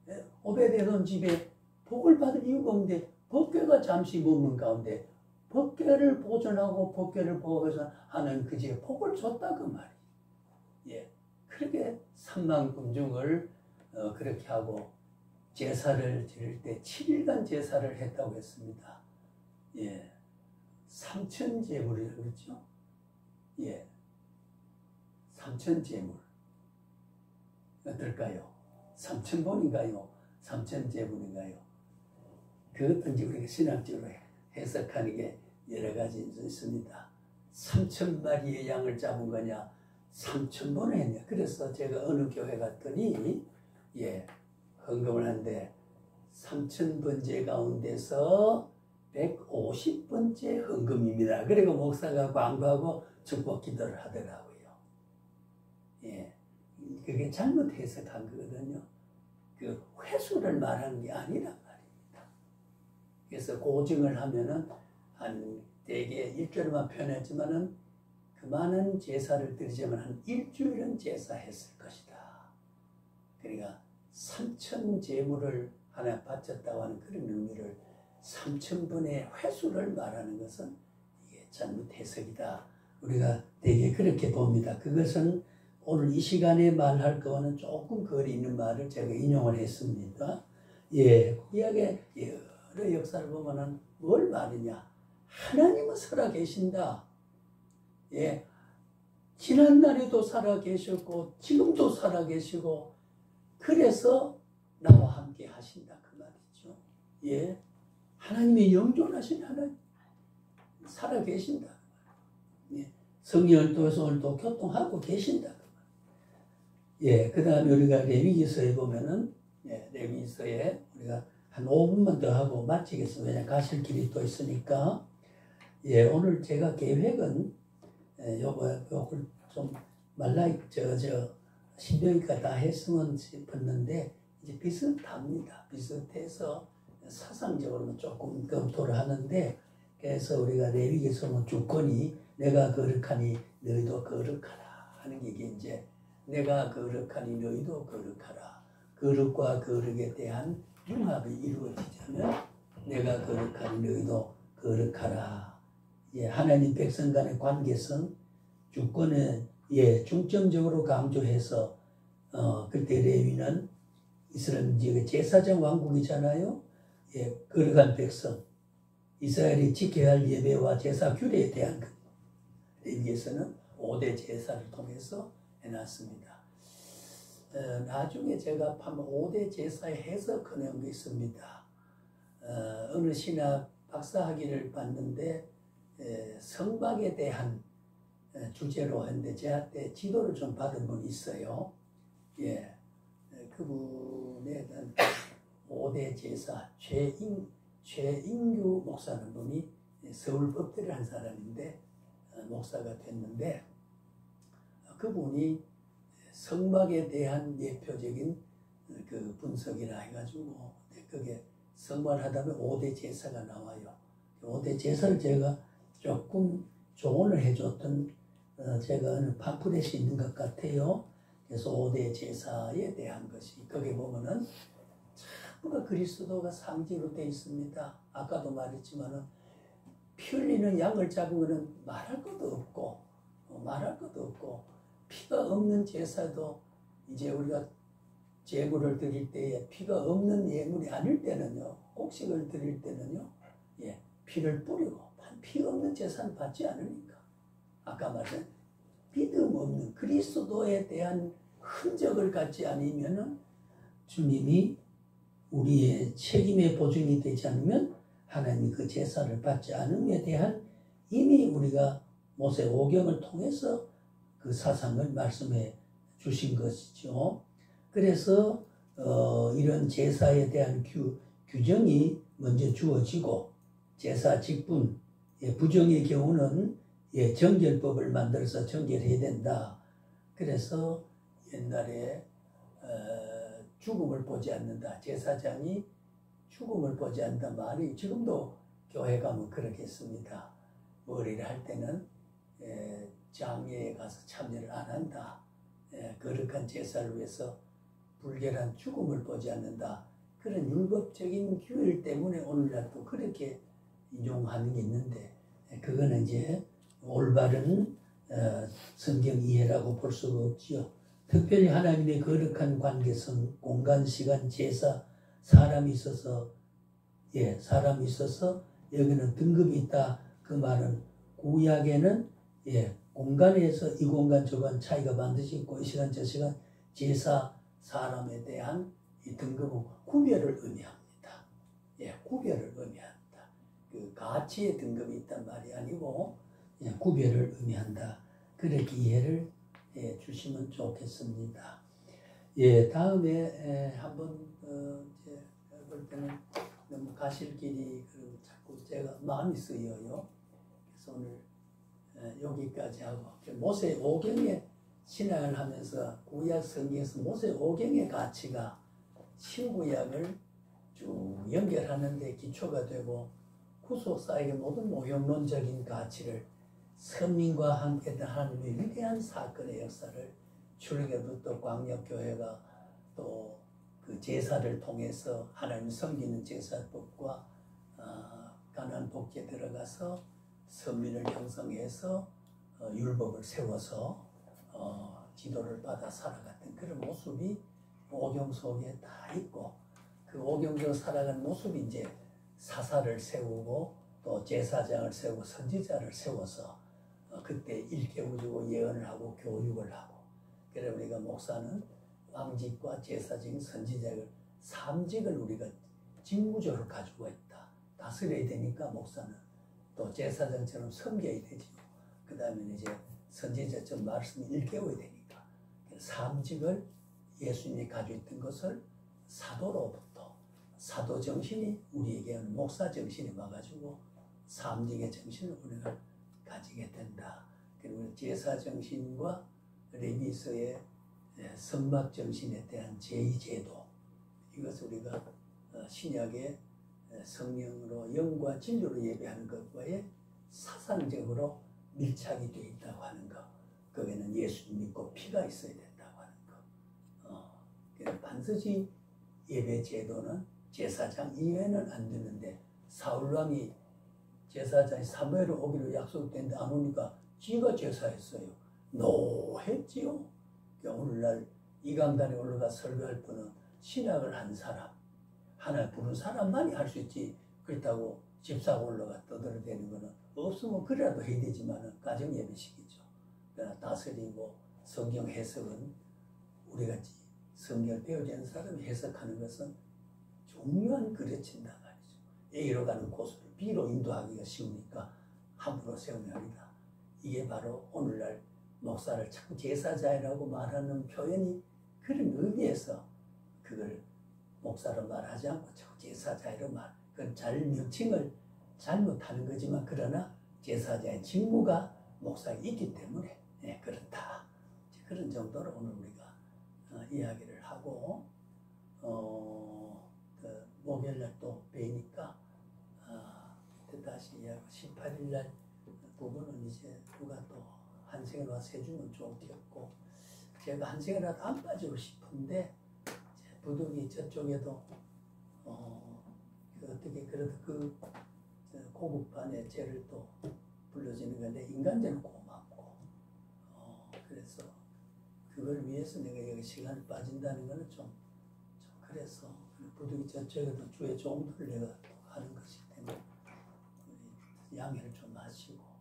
거죠. 오벳에돔 집에 복을 받을 이유가 없는데 법궤가 잠시 머문 가운데 법궤를 보존하고 법궤를 보호해서 하는 그 집에 복을 줬다 그 말이에요. 그렇게 3만 군중을 그렇게 하고 제사를 지낼 때 7일간 제사를 했다고 했습니다. 삼천제물이라고 그랬죠. 삼천제물 어떨까요? 3,000번인가요? 3,000제물인가요? 그것도 이제 우리가 신학적으로 해석하는 게 여러 가지 있습니다. 3,000마리의 양을 잡은 거냐? 3,000번을 했냐? 그래서 제가 어느 교회 갔더니 헌금을 하는데 3,000번째 가운데서 150번째 헌금입니다. 그리고 목사가 광고하고 축복 기도를 하더라고요. 그게 잘못 해석한 거거든요. 그 회수를 말하는 게 아니란 말입니다. 그래서 고증을 하면은 한 대개 일주일만 표현했지만은 그 많은 제사를 드리자면 한 일주일은 제사했을 것이다. 그러니까 3,000 제물을 하나 바쳤다고 하는 그런 의미를 3,000번의 회수를 말하는 것은 이게 잘못 해석이다. 우리가 되게 그렇게 봅니다. 그것은 오늘 이 시간에 말할 거와는 조금 거리 있는 말을 제가 인용을 했습니다. 구약의 여러 역사를 보면은 뭘 말이냐? 하나님은 살아계신다. 지난날에도 살아계셨고 지금도 살아계시고 그래서 나와 함께 하신다 그 말이죠. 하나님의 영존하신 하나님 살아계신다. 성령을 통해서 오늘도 교통하고 계신다. 그 다음에 우리가 레위기서에 보면은 레위기서에 우리가 한 5분만 더 하고 마치겠습니다. 왜냐하면 가실 길이 또 있으니까. 오늘 제가 계획은 요걸 좀 신명기가 다 했으면 싶었는데 이제 비슷합니다. 비슷해서 사상적으로는 조금 검토를 하는데, 그래서 우리가 레위기서는 주권이 내가 거룩하니 너희도 거룩하라 하는 게 이제 내가 거룩하니 너희도 거룩하라. 거룩과 거룩에 대한 융합이 이루어지자면 내가 거룩하니 너희도 거룩하라. 예, 하나님 백성 간의 관계성, 주권을 중점적으로 강조해서 그때 레위는 이스라엘 지역의 제사장 왕국이잖아요. 예, 거룩한 백성, 이스라엘이 지켜야 할 예배와 제사 규례에 대한 레위에서는 5대 제사를 통해서 해놨습니다. 나중에 제가 한번 5대 제사의 해석하는 게 있습니다. 어느 신학 박사학위를 받는데 성막에 대한 주제로 했는데 제한테 지도를 좀 받은 분이 있어요. 예, 그분에 대한 5대 제사 최인규 목사는 분이 서울 법대를 한 사람인데 목사가 됐는데 그분이 성막에 대한 예표적인 그 분석이라 해가지고 그게 성막을 하다 보면 5대 제사가 나와요. 5대 제사를 제가 조금 조언을 해줬던 제가 어느 팜플렛이 있는 것 같아요. 그래서 5대 제사에 대한 것이 거기 보면은 전부가 그리스도가 상징으로 되어 있습니다. 아까도 말했지만은 피 흘리는 양을 잡은 것은 말할 것도 없고 피가 없는 제사도 이제 우리가 제물을 드릴 때에 피가 없는 예물이 아닐 때는요, 곡식을 드릴 때는요, 예, 피를 뿌리고 피 없는 제사는 받지 않으니까. 아까 말한 믿음 없는 그리스도에 대한 흔적을 갖지 않으면은 주님이 우리의 책임의 보증이 되지 않으면 하나님이 그 제사를 받지 않음에 대한 이미 우리가 모세 오경을 통해서 그 사상을 말씀해 주신 것이죠. 그래서 이런 제사에 대한 규정이 먼저 주어지고 제사 직분, 부정의 경우는 정결법을 만들어서 정결해야 된다. 그래서 옛날에 죽음을 보지 않는다. 제사장이 죽음을 보지 않는다 말이 지금도 교회 가면 그렇게 씁니다. 머리를 할 때는 장례에 가서 참여를 안 한다. 거룩한 제사를 위해서 불결한 죽음을 보지 않는다. 그런 율법적인 규율 때문에 오늘날도 그렇게 인용하는 게 있는데 그거는 이제 올바른 성경 이해라고 볼 수가 없지요. 특별히 하나님의 거룩한 관계성, 공간, 시간, 제사, 사람이 있어서 여기는 등급이 있다. 그 말은 구약에는 공간에서 이 공간 저 공간 차이가 반드시 있고 이 시간 저 시간 제사 사람에 대한 이 등급은 구별을 의미합니다. 구별을 의미한다. 그 가치의 등급이 있단 말이 아니고 구별을 의미한다. 그렇게 이해를 주시면 좋겠습니다. 다음에 한번 볼 때는 너무 가실 길이 자꾸 제가 마음이 쓰여요. 그래서 오늘 여기까지 하고 모세 오경의 신앙을 하면서 구약 성경에서 모세 오경의 가치가 신구약을 쭉 연결하는 데 기초가 되고 후속사에게 모든 모형론적인 가치를 선민과 함께 하나님의 위대한 사건의 역사를 출애굽부터 광역교회가 또 그 제사를 통해서 하나님 섬기는 제사법과 가나안 복지에 들어가서 선민을 형성해서 율법을 세워서 지도를 받아 살아갔던 그런 모습이 오경 속에 다 있고 그 오경적으로 살아가는 모습이 이제 사사를 세우고 또 제사장을 세우고 선지자를 세워서 그때 일깨워주고 예언을 하고 교육을 하고 그래 우리가 목사는 왕직과 제사직, 선지자를 3직을 우리가 직무적으로 가지고 있다. 다스려야 되니까 목사는 또 제사장처럼 섬겨야 되죠. 그 다음에 이제 선지자처럼 말씀을 일깨워야 되니까 3직을 예수님이 가지고 있던 것을 사도로부터 사도 정신이 우리에게는 목사 정신이 와가지고 3직의 정신을 우리가 가지게 된다. 그리고 제사 정신과 레위서의 성막 정신에 대한 제2제도 이것을 우리가 신약의 성령으로 영과 진리로 예배하는 것과의 사상적으로 밀착이 되어 있다고 하는 것. 거기는 예수 믿고 피가 있어야 된다고 하는 것. 그래서 반드시 예배 제도는 제사장 이외에는 안 되는데 사울왕이 제사장이 사무엘을 오기로 약속됐는데 안 오니까 지가 제사했어요. 노했지요. 오늘날 이 강단에 올라가 설교할 분은 신학을 한 사람, 하나 부른 사람만이 할 수 있지. 그렇다고 집사가 올라가 떠들어대는 거는 없으면 그래라도 해야 되지만은 가정 예배식이죠. 그러나 다스리고 성경 해석은 우리같이 성경을 배우지 않는 사람이 해석하는 것은 중요한 그릇친다 말이죠. A로 가는 코스를 B로 인도하기가 쉬우니까 함부로 세우면 아니다. 이게 바로 오늘날 목사를 자꾸 제사자라고 말하는 표현이 그런 의미에서 그걸 목사로 말하지 않고 자꾸 제사자로 그건 명칭을 잘못하는 거지만 그러나 제사자의 직무가 목사에 있기 때문에 그렇다. 그런 정도로 오늘 우리가 이야기를 하고 목요일날 또 뵈니까 다시 이야기 18일날 부부는 이제 누가 또 한생을 와서 해주면 좋겠고 제가 한생이라도 안 빠지고 싶은데 부득이 저쪽에도 어떻게 그래도 그 고급반의 죄를 또 불러주는 건데 인간적으로 고맙고 그래서 그걸 위해서 내가 여기 시간을 빠진다는 거는 좀 그래서 부득이 저쪽에도 주의 종들을 내가 또 하는 것이기 때문에 양해를 좀 하시고